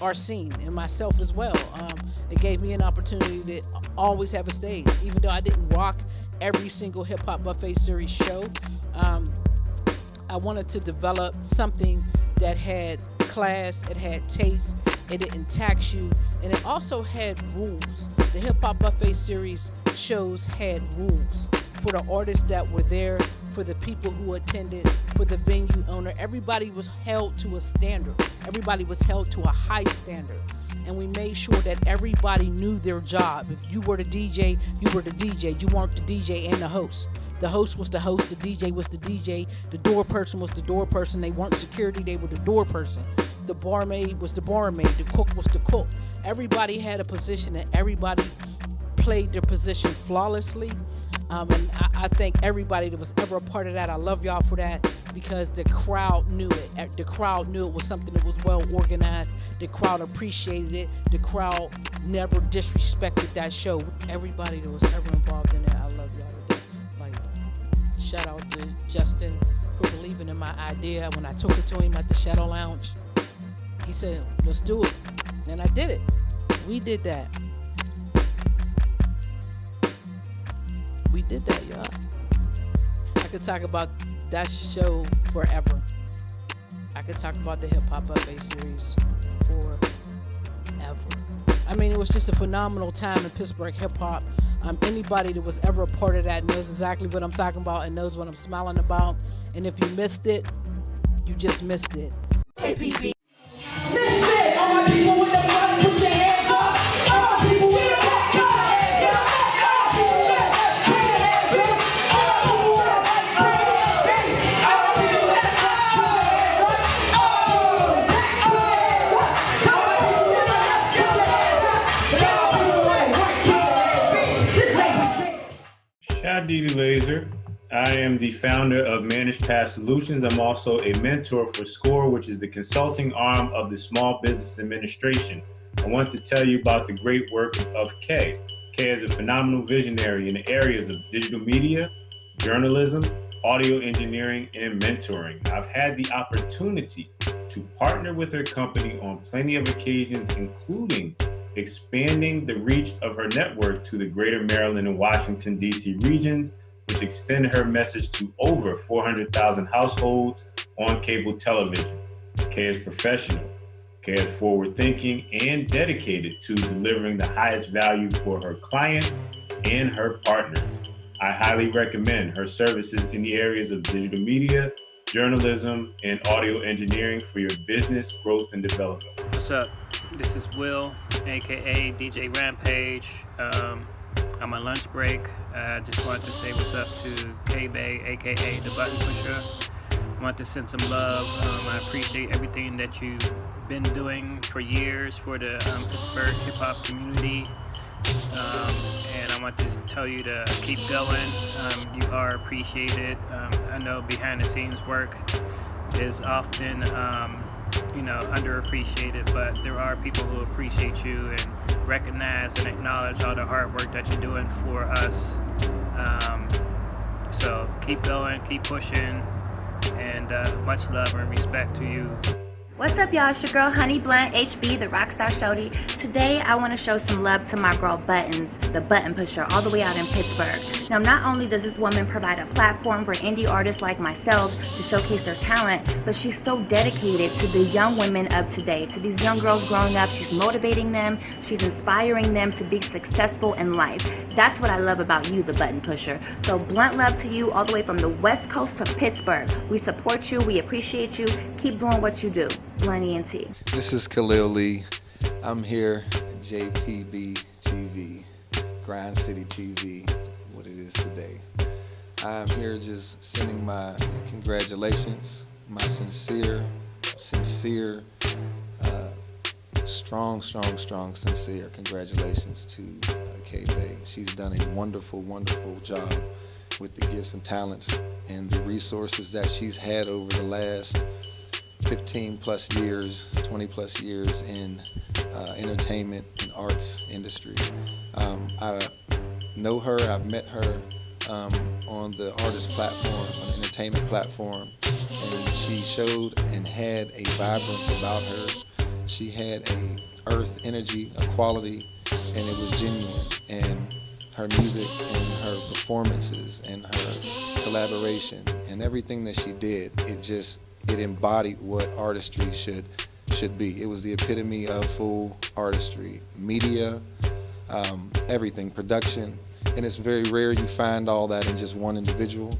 S8: our scene and myself as well. It gave me an opportunity to always have a stage, even though I didn't rock every single Hip Hop Buffet Series show. I wanted to develop something that had class, it had taste, it didn't tax you, and it also had rules. The Hip Hop Buffet Series shows had rules for the artists that were there, for the people who attended, for the venue owner. Everybody was held to a standard. Everybody was held to a high standard. And we made sure that everybody knew their job. If you were the DJ, you were the DJ. You weren't the DJ and the host. The host was the host, the DJ was the DJ, the door person was the door person. They weren't security, they were the door person. The barmaid was the barmaid, the cook was the cook. Everybody had a position and everybody played their position flawlessly. And I thank everybody that was ever a part of that. I love y'all for that because the crowd knew it. The crowd knew it was something that was well organized. The crowd appreciated it. The crowd never disrespected that show. Everybody that was ever involved in it, I love y'all to death. Like, shout out to Justin for believing in my idea. When I took it to him at the Shadow Lounge, he said, let's do it. And I did it. We did that. We did that, y'all. I could talk about that show forever. I could talk about the Hip Hop Buffet Series forever. I mean, it was just a phenomenal time in Pittsburgh hip hop. Anybody that was ever a part of that knows exactly what I'm talking about and knows what I'm smiling about. And if you missed it, you just missed it.
S10: JPB. Listen, all my people with the button, put your hands up. All my people with the button, put your hands up.
S11: Shadi Laser. I am the founder of Managed Path Solutions. I'm also a mentor for SCORE, which is the consulting arm of the Small Business Administration. I want to tell you about the great work of Kay. Kay is a phenomenal visionary in the areas of digital media, journalism, audio engineering, and mentoring. I've had the opportunity to partner with her company on plenty of occasions, including expanding the reach of her network to the greater Maryland and Washington, D.C. regions, which extended her message to over 400,000 households on cable television. Kay is professional. Kay is forward-thinking and dedicated to delivering the highest value for her clients and her partners. I highly recommend her services in the areas of digital media, journalism, and audio engineering for your business growth and development.
S12: What's up? This is Will, aka DJ Rampage. I'm on lunch break. I just wanted to say what's up to K-Bay, aka Dabuttonpusha. I want to send some love. I appreciate everything that you've been doing for years for the Pittsburgh hip hop community. And I want to tell you to keep going. You are appreciated. I know behind the scenes work is often, underappreciated, but there are people who appreciate you and recognize and acknowledge all the hard work that you're doing for us. So keep going, keep pushing, and much love and respect to you.
S14: What's up, y'all? It's your girl, Honey Blunt, HB, the Rockstar Shorty. Today, I want to show some love to my girl, Buttons, the Button Pusher, all the way out in Pittsburgh. Now, not only does this woman provide a platform for indie artists like myself to showcase their talent, but she's so dedicated to the young women of today, to these young girls growing up. She's motivating them. She's inspiring them to be successful in life. That's what I love about you, the Button Pusher. So, blunt love to you all the way from the West Coast to Pittsburgh. We support you. We appreciate you. Keep doing what you do. Blunt ENT.
S15: This is Khalil Lee. I'm here at JPB TV, Grind City TV, what it is today. I'm here just sending my congratulations, my sincere, strong, sincere congratulations to K-Bay. She's done a wonderful job with the gifts and talents and the resources that she's had over the last 15 plus years, 20 plus years in entertainment and arts industry. I know her, I've met her on the artist platform, on the entertainment platform, and she showed and had a vibrance about her. She had a earth energy, a quality, and it was genuine. And her music and her performances and her collaboration and everything that she did, it embodied what artistry should be. It was the epitome of full artistry, media, everything, production, and it's very rare you find all that in just one individual,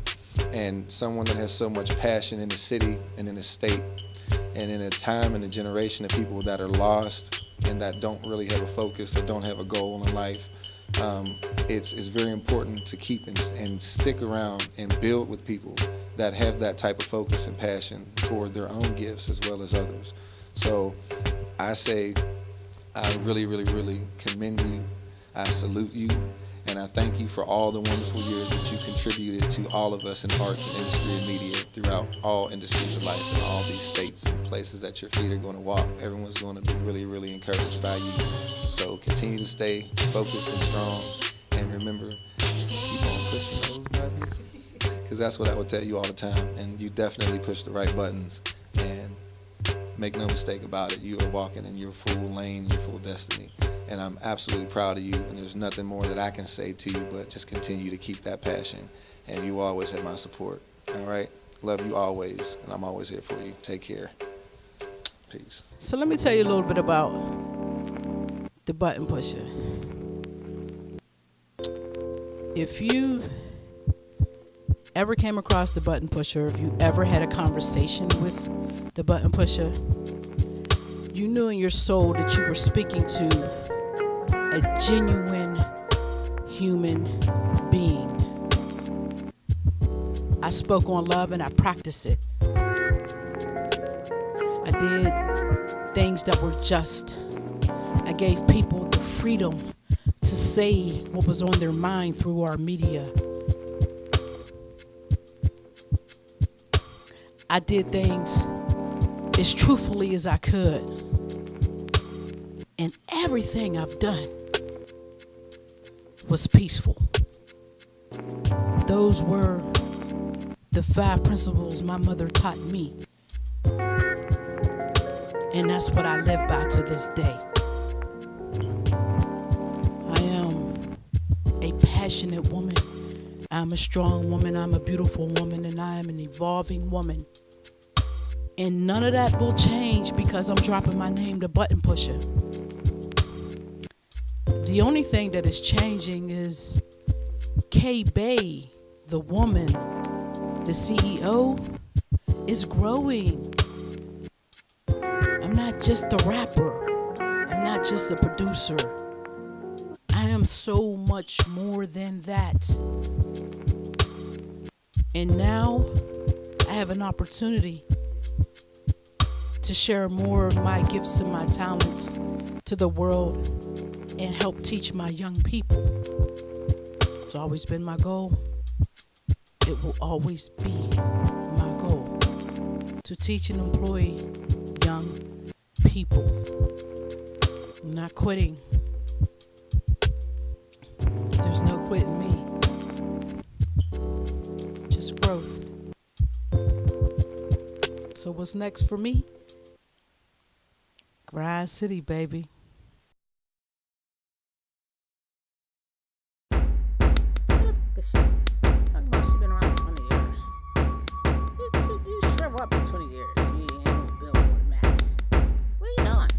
S15: and someone that has so much passion in the city and in the state, and in a time and a generation of people that are lost and that don't really have a focus or don't have a goal in life. It's very important to keep and stick around and build with people that have that type of focus and passion for their own gifts as well as others. So I say I really commend you. I salute you, and I thank you for all the wonderful years that you contributed to all of us in arts and industry and media throughout all industries of life in all these states and places that your feet are going to walk. Everyone's going to be really encouraged by you. So continue to stay focused and strong, and remember to keep on pushing those buttons, because that's what I would tell you all the time. And you definitely push the right buttons, and make no mistake about it, you are walking in your full lane, your full destiny. And I'm absolutely proud of you, and there's nothing more that I can say to you but just continue to keep that passion, and you always have my support. All right? Love you always, and I'm always here for you. Take care. Peace.
S8: So let me tell you a little bit about the Button Pusher. If you ever came across the Button Pusher, if you ever had a conversation with the Button Pusher, you knew in your soul that you were speaking to a genuine human being. I spoke on love and I practiced it. I did things that were just. I gave people the freedom to say what was on their mind through our media. I did things as truthfully as I could. And everything I've done was peaceful. Those were the 5 principles my mother taught me. And that's what I live by to this day. I am a passionate woman I'm a strong woman, I'm a beautiful woman, and I am an evolving woman. And none of that will change because I'm dropping my name, the Button Pusher. The only thing that is changing is K-Bay, the woman, the CEO, is growing. I'm not just a rapper. I'm not just a producer. I am so much more than that. And now I have an opportunity to share more of my gifts and my talents to the world and help teach my young people. It's always been my goal. It will always be my goal to teach and employ young people. I'm not quitting. There's no quitting me. Just growth. So what's next for me? Grind City, baby.
S1: Talking about she been around 20 years. You shrivel up in 20 years. You ain't no Billboard maps. What are you doing?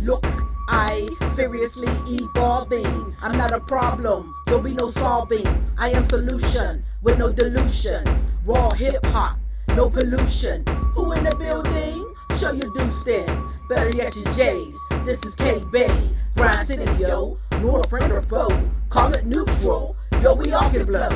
S10: Look, I furiously evolving. I'm not a problem, there'll be no solving. I am solution with no delusion. Raw hip hop, no pollution. Who in the building? Show your deuce then. Better yet your J's. This is K-Bay, Grind City, yo. Nor friend or foe, call it neutral. Yo, we all can blow.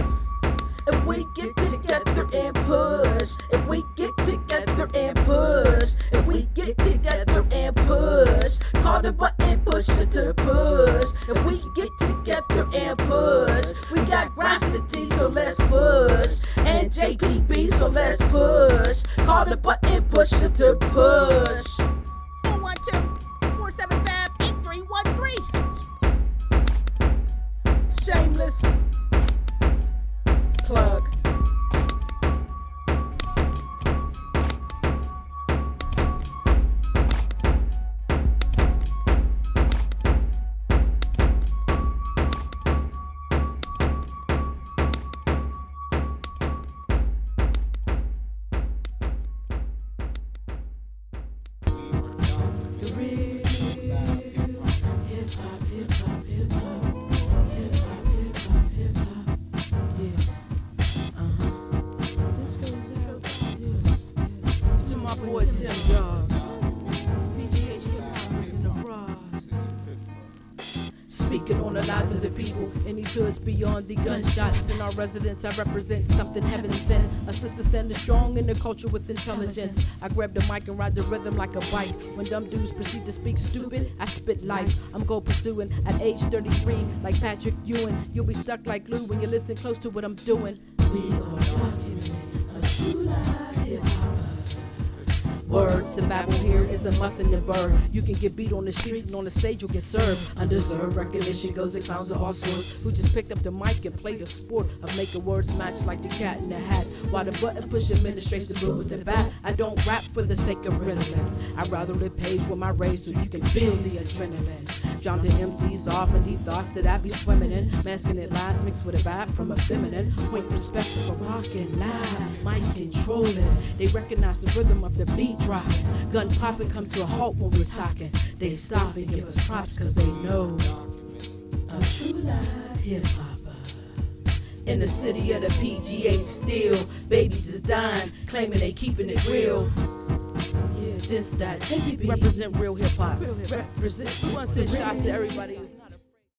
S10: If we get together and push, if we get together and push, if we get together and push, call the button pusher to push. If we get together and push, we got Grind City, so let's push. And JPB, so let's push. Call the button pusher to push. 412-475-8313. Shameless plug. Speaking on the lives of the people in these hoods beyond the gunshots. In our residence, I represent something heaven sent. A sister standing strong in the culture with intelligence. I grab the mic and ride the rhythm like a bike. When dumb dudes proceed to speak stupid, I spit life. I'm go pursuing at age 33, like Patrick Ewing. You'll be stuck like glue when you listen close to what I'm doing. We are documenting a true life hip-hop. Words, survival here is a must in the bird. You can get beat on the streets and on the stage you'll get served. Undeserved recognition goes to clowns of all sorts who just picked up the mic and played the sport of making words match like the cat in the hat. While the button push administrates the boot with the bat. I don't rap for the sake of riddling. I'd rather live page with my rays so you can feel the adrenaline. Drown the MCs off in deep thoughts that I be swimming in. Masculine lies mixed with a vibe from a feminine. Point perspective for rockin' live, mic controlling. They recognize the rhythm of the beat dropping. Gun popping come to a halt when we're talking. They stop and give us props cause they know a true live hip-hopper. In the city of the PGA still, babies is dying, claiming they keeping it real. Yeah, this, that, JPB represent real hip-hop. Represent, we want to send shots to everybody.